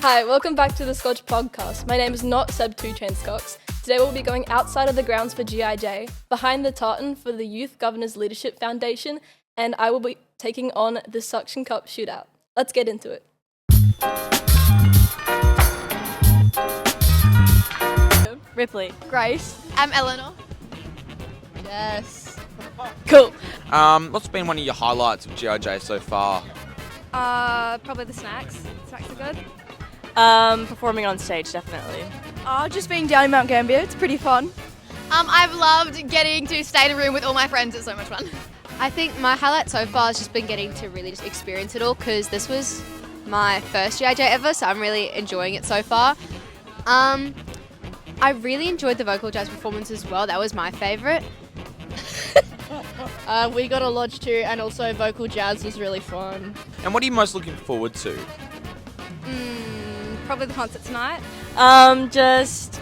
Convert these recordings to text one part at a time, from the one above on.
Hi, welcome back to the Scotch Podcast. My name is not Seb Two Chain Cox. Today we'll be going outside of the grounds for GIJ, behind the tartan for the Youth Governors Leadership Foundation, and I will be taking on the Suction Cup Shootout. Let's get into it. Ripley. Grace. I'm Eleanor. Yes. Cool. What's been one of your highlights of GIJ so far? Probably the snacks. Snacks are good. Performing on stage, definitely. Just being down in Mount Gambier, it's pretty fun. I've loved getting to stay in a room with all my friends. It's so much fun. I think my highlight so far has just been getting to really just experience it all because this was my first GIJ ever, so I'm really enjoying it so far. I really enjoyed the vocal jazz performance as well. That was my favourite. We got a lodge too, and also vocal jazz was really fun. And what are you most looking forward to? Probably the concert tonight. Just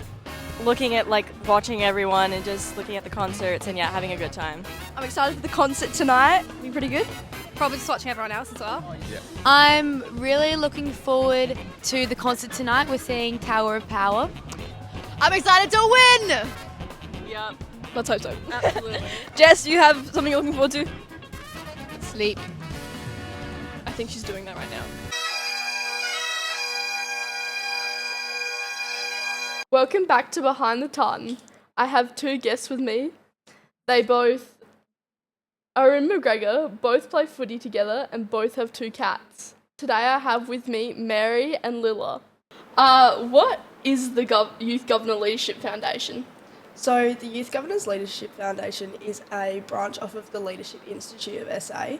looking at watching everyone and just looking at the concerts and having a good time. I'm excited for the concert tonight. It'll be pretty good. Probably just watching everyone else as well. I'm really looking forward to the concert tonight. We're seeing Tower of Power. I'm excited to win! Yep, Let's hope so. absolutely. Jess, you have something you're looking forward to? Sleep. I think she's doing that right now. Welcome back to Behind the Tartan. I have two guests with me. They both are in McGregor, both play footy together, and both have two cats. Today I have with me Mary and Lilla. What is the Youth Governor Leadership Foundation? So the Youth Governors Leadership Foundation is a branch off of the Leadership Institute of SA.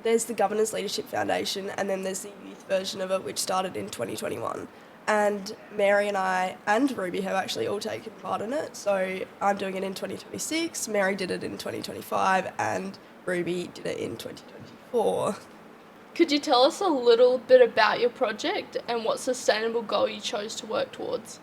There's the Governors Leadership Foundation, and then there's the youth version of it, which started in 2021. And Mary and I and Ruby have actually all taken part in it. So I'm doing it in 2026, Mary did it in 2025, and Ruby did it in 2024. Could you tell us a little bit about your project and what sustainable goal you chose to work towards?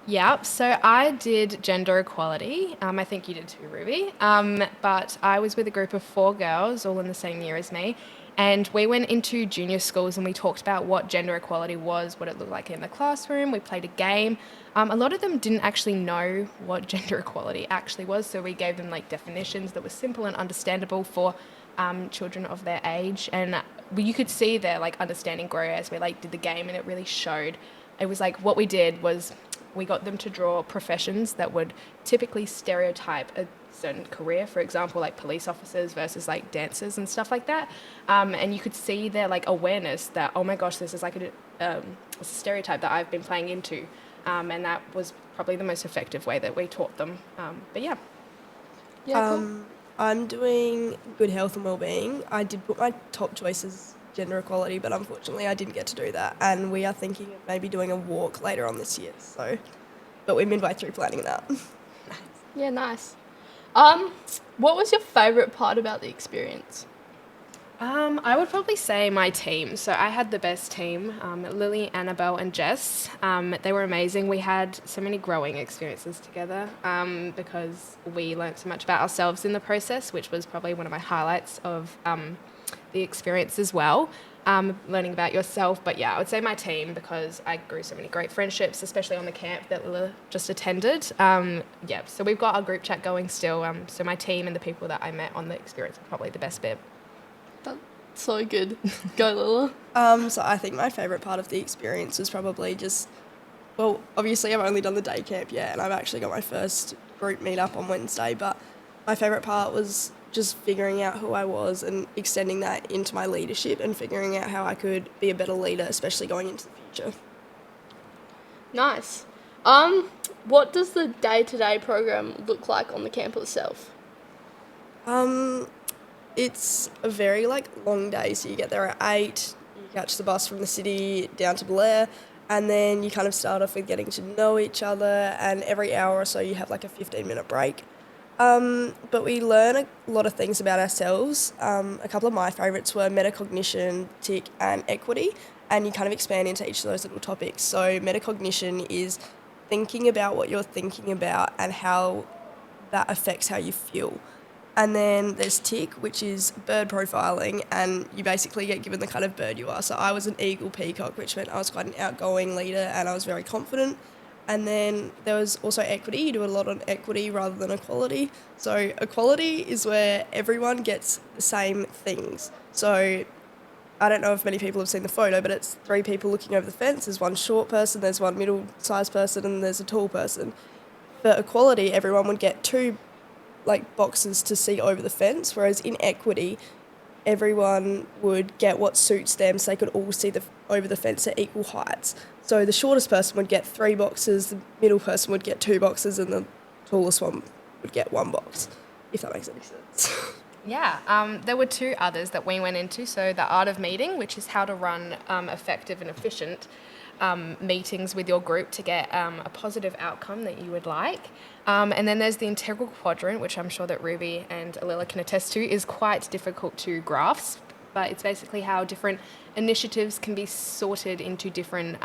Yeah, so I did gender equality. I think you did too, Ruby. But I was with a group of 4 girls, all in the same year as me, and we went into junior schools and we talked about what gender equality was, what it looked like in the classroom. We played a game. A lot of them didn't actually know what gender equality actually was, so we gave them definitions that were simple and understandable for children of their age, and you could see their understanding grow as we did the game, and it really showed. It was what we did was we got them to draw professions that would typically stereotype a certain career, for example, police officers versus dancers and stuff like that. And you could see their awareness that, oh my gosh, this is a stereotype that I've been playing into. And that was probably the most effective way that we taught them. Yeah, cool. I'm doing good health and wellbeing. I did put my top choices gender equality, but unfortunately I didn't get to do that. And we are thinking of maybe doing a walk later on this year. But we're midway through planning that. Yeah, nice. What was your favourite part about the experience? I would probably say my team. So I had the best team, Lily, Annabelle and Jess. They were amazing. We had so many growing experiences together because we learnt so much about ourselves in the process, which was probably one of my highlights of the experience as well, learning about yourself. But yeah, I would say my team because I grew so many great friendships, especially on the camp that Lilla just attended. So we've got our group chat going still. So my team and the people that I met on the experience are probably the best bit. That's so good. Go, Lilla. So I think my favourite part of the experience was probably obviously I've only done the day camp yet, and I've actually got my first group meet-up on Wednesday, but my favourite part was just figuring out who I was and extending that into my leadership and figuring out how I could be a better leader, especially going into the future. Nice. What does the day-to-day program look like on the camp itself? It's a very long day, so you get there at 8, you catch the bus from the city down to Blair, and then you kind of start off with getting to know each other, and every hour or so you have a 15-minute break. But we learn a lot of things about ourselves. A couple of my favourites were metacognition, TIC and equity, and you kind of expand into each of those little topics. So metacognition is thinking about what you're thinking about and how that affects how you feel. And then there's tick, which is bird profiling, and you basically get given the kind of bird you are. So I was an eagle peacock, which meant I was quite an outgoing leader and I was very confident. And then there was also equity. You do a lot on equity rather than equality. So equality is where everyone gets the same things. So I don't know if many people have seen the photo, but it's 3 people looking over the fence. There's one short person, there's one middle-sized person, and there's a tall person. For equality, everyone would get 2 boxes to see over the fence, whereas in equity, everyone would get what suits them so they could all see over the fence at equal heights. So the shortest person would get 3 boxes, the middle person would get 2 boxes, and the tallest one would get 1 box, if that makes any sense. Yeah, there were 2 others that we went into. So the art of meeting, which is how to run effective and efficient meetings with your group to get a positive outcome that you would like. And then there's the integral quadrant, which I'm sure that Ruby and Lilla can attest to, is quite difficult to grasp. But it's basically how different initiatives can be sorted into different,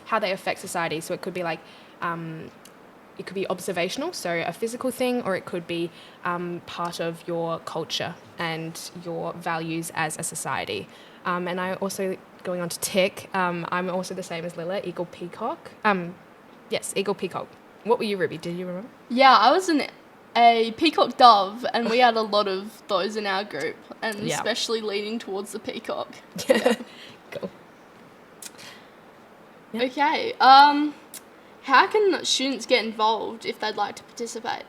how they affect society. So it could be it could be observational, so a physical thing, or it could be part of your culture and your values as a society. And I also, going on to tick, I'm also the same as Lilla, eagle peacock. Yes, eagle peacock. What were you, Ruby? Did you remember? Yeah, I was a peacock dove, and we had a lot of those in our group, and especially leaning towards the peacock. Yeah. Cool. Yeah. Okay, how can students get involved if they'd like to participate?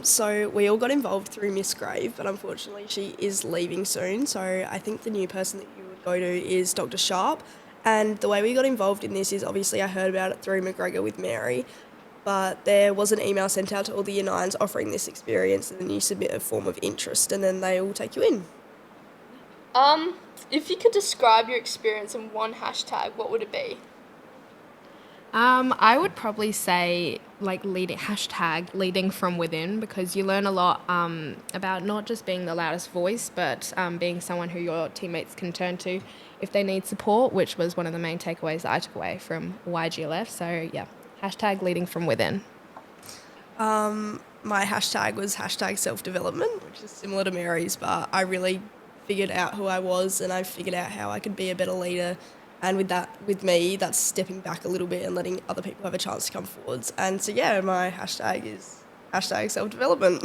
So we all got involved through Miss Grave, but unfortunately she is leaving soon. So I think the new person that you would go to is Dr. Sharp. And the way we got involved in this is obviously I heard about it through McGregor with Mary, but there was an email sent out to all the Year 9s offering this experience, and then you submit a form of interest and then they will take you in. If you could describe your experience in one hashtag, what would it be? I would probably say leading from within, because you learn a lot about not just being the loudest voice, but being someone who your teammates can turn to if they need support, which was one of the main takeaways that I took away from YGLF. So yeah, hashtag leading from within. My hashtag was hashtag self-development, which is similar to Mary's, but I really figured out who I was and I figured out how I could be a better leader. And with me, that's stepping back a little bit and letting other people have a chance to come forwards. And so, yeah, my hashtag is hashtag self-development.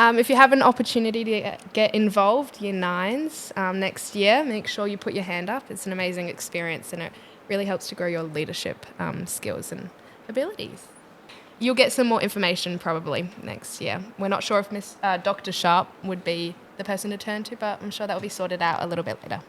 If you have an opportunity to get involved, Year 9s, next year, make sure you put your hand up. It's an amazing experience and it really helps to grow your leadership skills and abilities. You'll get some more information probably next year. We're not sure if Dr. Sharp would be the person to turn to, but I'm sure that will be sorted out a little bit later.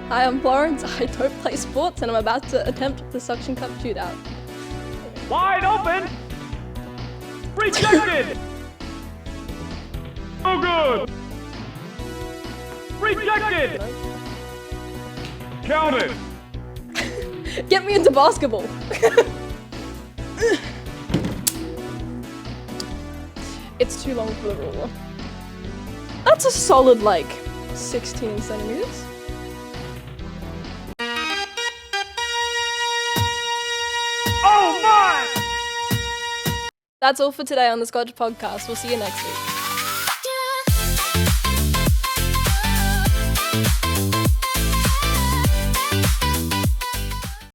Hi, I'm Florence. I don't play sports and I'm about to attempt the Suction Cup Shootout. Wide open! Rejected! No good! Rejected! Count it! Get me into basketball! It's too long for the ruler. That's a solid, 16 centimeters. Oh my! That's all for today on the Scotch Podcast. We'll see you next week.